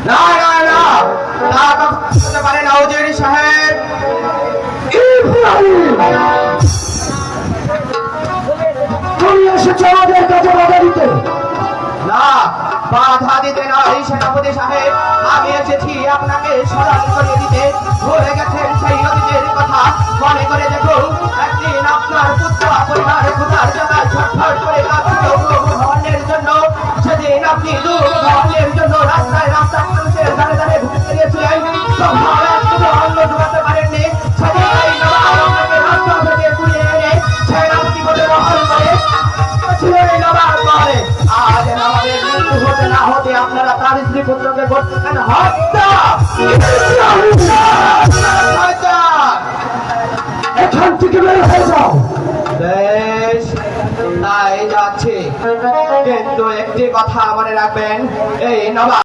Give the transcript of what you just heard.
না না না, তা হতে পারে না উজির সাহেব। তুমি এসেছো আমাদের কাজে বাধা দিতে? না, বাধা দিতে নয় সেনাপতি সাহেব, আমি এসেছি আপনাকে স্মরণ করিয়ে দিতে। ভুলে গেছেন সেই অতীতের কথা? মনে করে দেখুন, একদিন আপনার পুত্র পরিবার ক্ষুধার জ্বালায় ছটফট করে কাঁদছিল ভবনের জন্য। সেদিন আপনি ভবনের জন্য রাস্তায় রাস্তায় মানুষের ধারে ধারে ঘুরে বেরিয়েছিলেন, সম্ভব একটু অন্ন ঢুকাতে পারেননি। সেদিন এই নবাব আপনাকে রাস্তা থেকে কুড়িয়ে এনে সেনাপতি বলে বহন করে ছিল এই নবাব বলে। আজ নবাবের মৃত্যু হতে না হতে আপনারা তার স্ত্রী পুত্রকে করতেছেন হত্যা। এখান থেকে বের হয়ে যাও। বেশ, তাই যাচ্ছে, কিন্তু একটি কথা মনে রাখবেন, এই নবাব